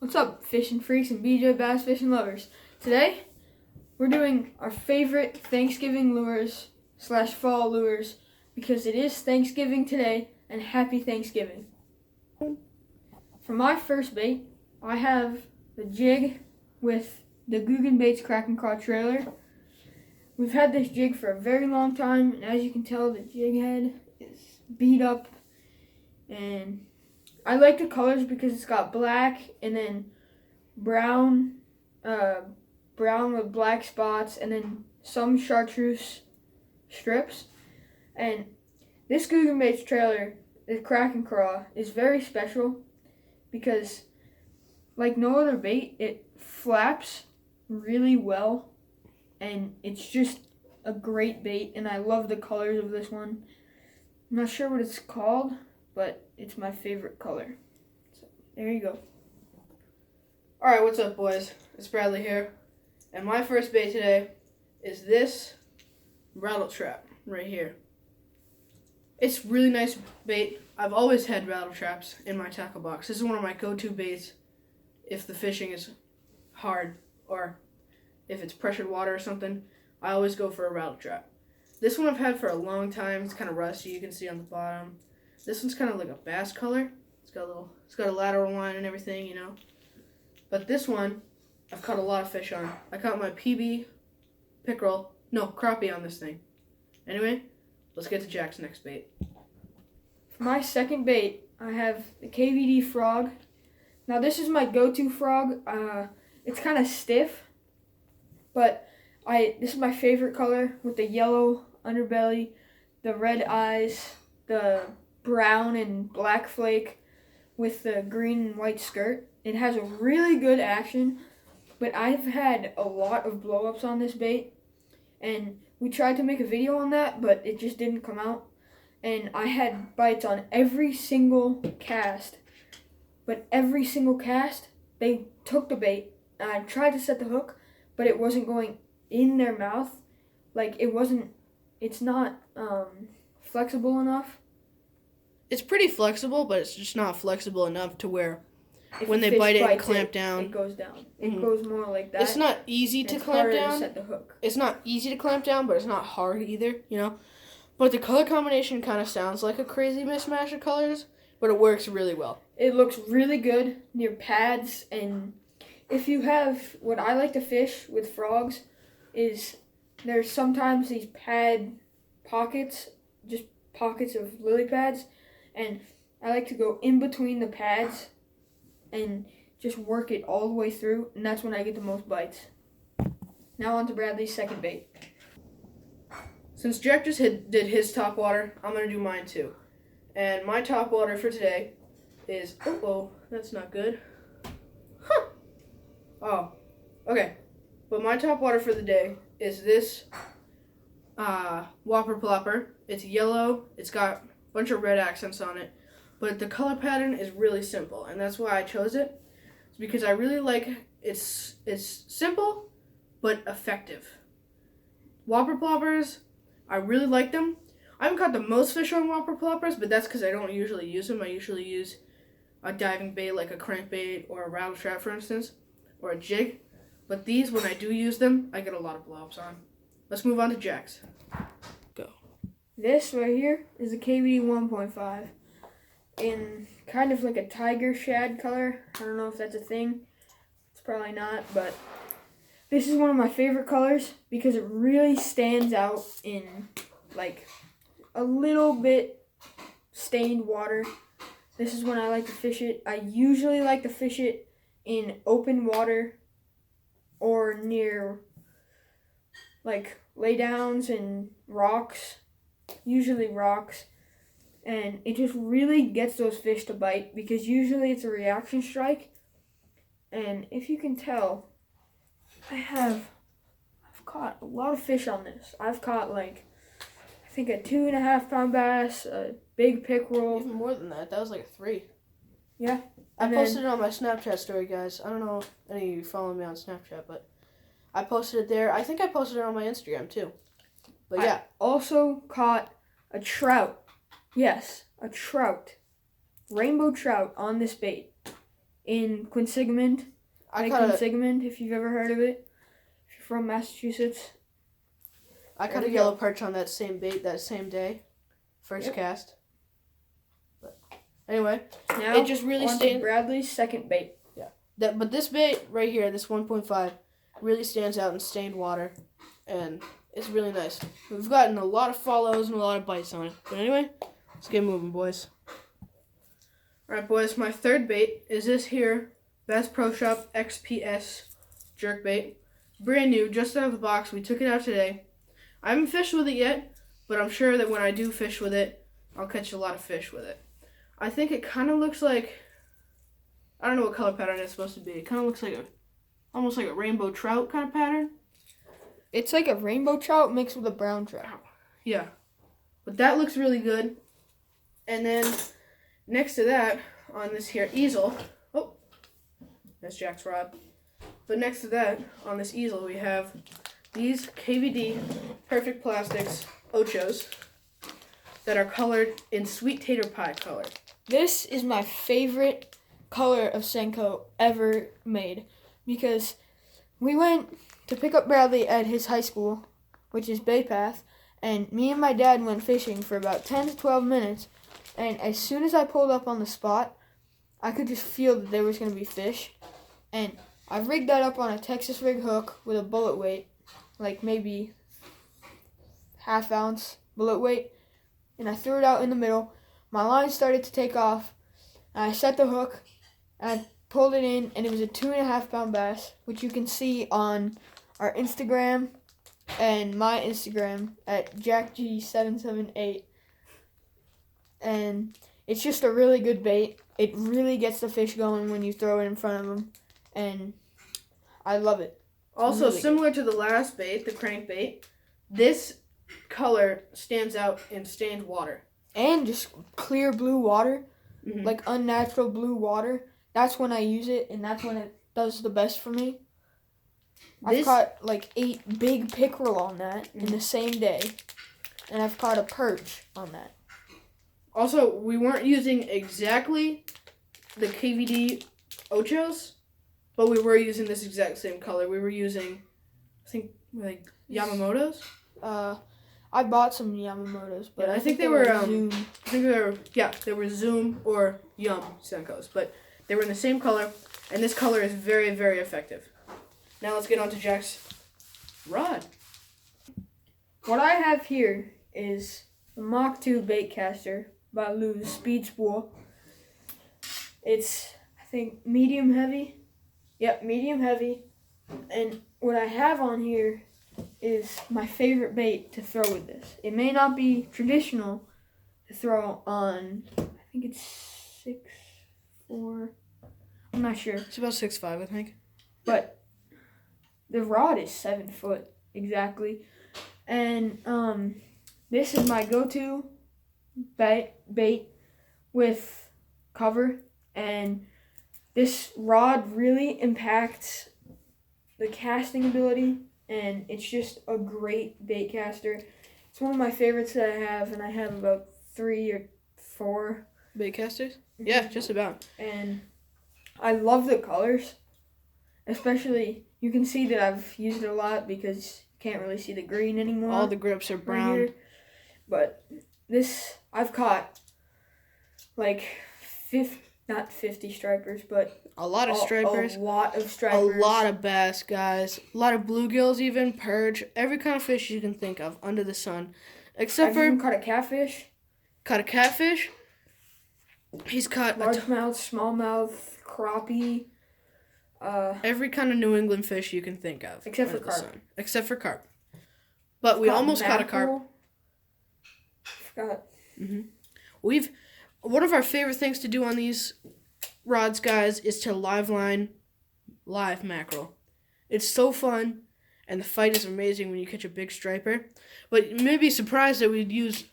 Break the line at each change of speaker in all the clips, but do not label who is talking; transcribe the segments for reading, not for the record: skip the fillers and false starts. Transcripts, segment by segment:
What's up, fishing freaks and BJ bass fishing lovers? Today, we're doing our favorite Thanksgiving lures / fall lures because it is Thanksgiving today, and happy Thanksgiving. For my first bait, I have the jig with the Googan Baits Kraken Craw trailer. We've had this jig for a very long time, and as you can tell, the jig head is beat up, and I like the colors because it's got black and then brown with black spots and then some chartreuse strips. And this Googan Baits trailer, the Kraken Craw, is very special because, like no other bait, it flaps really well, and it's just a great bait, and I love the colors of this one. I'm not sure what it's called, but it's my favorite color. So there you go.
Alright, what's up, boys? It's Bradley here, and my first bait today is this rattle trap right here. It's really nice bait. I've always had rattle traps in my tackle box. This is one of my go-to baits if the fishing is hard or if it's pressured water or something. I always go for a rattle trap. This one I've had for a long time. It's kind of rusty. You can see on the bottom. This one's kind of like a bass color. It's got a lateral line and everything, you know. But this one, I've caught a lot of fish on. I caught my PB crappie on this thing. Anyway, let's get to Jack's next bait.
For my second bait, I have the KVD frog. Now this is my go-to frog. It's kind of stiff, but this is my favorite color with the yellow underbelly, the red eyes, the brown and black flake with the green and white skirt. It has a really good action, but I've had a lot of blow-ups on this bait, and we tried to make a video on that, but it just didn't come out. And I had bites on every single cast, but every single cast, they took the bait, and I tried to set the hook, but it wasn't going in their mouth. Like, it's not flexible enough.
It's pretty flexible, but it's just not flexible enough to where
If
when
a
they
fish
bite it and
bites
clamp down.
It goes down. It
Mhm.
goes more like that.
It's not easy
and
to
it's
clamp
harder
down.
to set the hook.
It's not easy to clamp down, but it's not hard either, you know. But the color combination kind of sounds like a crazy mismatch of colors, but it works really well.
It looks really good near pads, and if you have, what I like to fish with frogs is there's sometimes these pad pockets, just pockets of lily pads, and I like to go in between the pads and just work it all the way through, and that's when I get the most bites. Now on to Bradley's second bait.
Since Jack just did his top water, I'm going to do mine too. And my top water for today is, that's not good. Huh. Oh, okay. But my top water for the day is this Whopper Plopper. It's yellow. It's got a bunch of red accents on it. But the color pattern is really simple, and that's why I chose it. It's because I really like it's simple but effective. Whopper Ploppers, I really like them. I haven't caught the most fish on Whopper Ploppers, but that's because I don't usually use them. I usually use a diving bait like a crankbait or a rattle trap, for instance, or a jig. But these, when I do use them, I get a lot of blow-ups on. Let's move on to Jack's. Go.
This right here is a KVD 1.5 in kind of like a tiger shad color. I don't know if that's a thing. It's probably not, but this is one of my favorite colors because it really stands out in like a little bit stained water. This is when I like to fish it. I usually like to fish it in open water or near like laydowns and rocks, usually rocks, and it just really gets those fish to bite because usually it's a reaction strike. And if you can tell, I've caught a lot of fish on this. I've caught I think a 2.5 pound bass, a big pickerel.
Even more than that. That was like a 3.
Yeah.
I posted it on my Snapchat story, guys. I don't know if any of you follow me on Snapchat, but I posted it there. I think I posted it on my Instagram too. But yeah.
I also caught a trout. Yes, a trout. Rainbow trout on this bait. in Quinsigamond.
I
Lake
caught a
Quinsigamond, if you've ever heard of it. If you're from Massachusetts. There we
yellow
go.
perch on that same bait that same day. First
Yep.
cast. But anyway,
Now,
it just really
on to
stands.
Bradley's second bait.
But this bait right here, this 1.5, really stands out in stained water, and it's really nice. We've gotten a lot of follows and a lot of bites on it. But anyway, let's get moving, boys. All right, boys. My third bait is this here Bass Pro Shop XPS jerk bait, brand new, just out of the box. We took it out today. I haven't fished with it yet, but I'm sure that when I do fish with it, I'll catch a lot of fish with it. I think it kind of looks like, I don't know what color pattern it's supposed to be. It kind of looks like almost like a rainbow trout kind of pattern.
It's like a rainbow trout mixed with a brown trout.
Yeah. But that looks really good. And then next to that, on this here easel, oh, that's Jack's rod. But next to that, on this easel, we have these KVD Perfect Plastics Ochos that are colored in sweet tater pie color.
This is my favorite color of Senko ever made because we went to pick up Bradley at his high school, which is Bay Path, and me and my dad went fishing for about 10 to 12 minutes, and as soon as I pulled up on the spot, I could just feel that there was going to be fish, and I rigged that up on a Texas rig hook with a bullet weight, like maybe half ounce bullet weight, and I threw it out in the middle. My line started to take off, and I set the hook, and I pulled it in, and it was a 2.5 pound bass, which you can see on our Instagram and my Instagram at JackG778. And it's just a really good bait. It really gets the fish going when you throw it in front of them, and I love it.
Also,
Really
similar to the last bait, the crankbait, this color stands out in stained water.
And just clear blue water,
Mhm.
like unnatural blue water. That's when I use it, and that's when it does the best for me. I've
This-
caught like 8 big pickerel on that in the same day, and I've caught a perch on that.
Also, we weren't using exactly the KVD Ochos, but we were using this exact same color. We were using, I think, like Yamamoto's.
I bought some Yamamoto's, but
Yeah,
I think they were Zoom.
I think they were Zoom or Yum Senkos, but they were in the same color, and this color is very, very effective. Now let's get on to Jack's rod.
What I have here is the Mach 2 bait caster by Lew's Speed Spool. It's, I think, medium heavy. Yep, medium heavy. And what I have on here is my favorite bait to throw with this. It may not be traditional to throw on, I think it's 6'4". I'm not sure.
It's about 6'5", I think.
But the rod is 7 foot exactly. And this is my go-to bait with cover, and this rod really impacts the casting ability, and it's just a great bait caster. It's one of my favorites that I have, and I have about 3 or 4.
Bait casters? Yeah, just about.
And I love the colors, especially you can see that I've used it a lot because you can't really see the green anymore.
All the grips are
right
brown.
here. But this, I've caught like 50 stripers, but
A lot of stripers.
A lot of
A
stripers.
lot of bass, guys. A lot of bluegills, even perch. Every kind of fish you can think of under the sun, except
I've
for
even caught a catfish,
caught a catfish. He's caught
largemouth, smallmouth, crappie.
every kind of New England fish you can think of,
Except for
under the
carp.
sun. Except for carp. But we almost caught a carp.
Forgot.
One of our favorite things to do on these rods, guys, is to live mackerel. It's so fun, and the fight is amazing when you catch a big striper. But you may be surprised that we'd use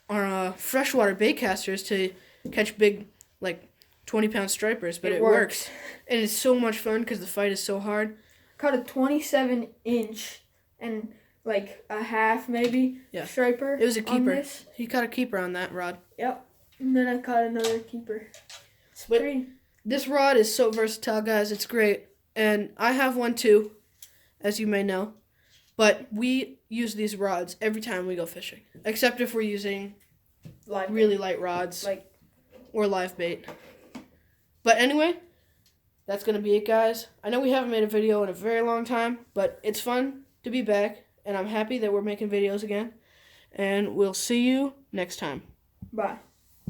our freshwater bait casters to catch big, like 20-pound stripers, but it works. And it's so much fun because the fight is so hard.
Caught a 27-inch and like a half maybe striper.
It was a
on
keeper.
this.
He caught a keeper on that rod.
Yep. And then I caught another keeper. It's
But
pretty.
This rod is so versatile, guys. It's great. And I have one too, as you may know. But we use these rods every time we go fishing, except if we're using really light rods or live bait. But anyway, that's going to be it, guys. I know we haven't made a video in a very long time, but it's fun to be back, and I'm happy that we're making videos again. And we'll see you next time.
Bye.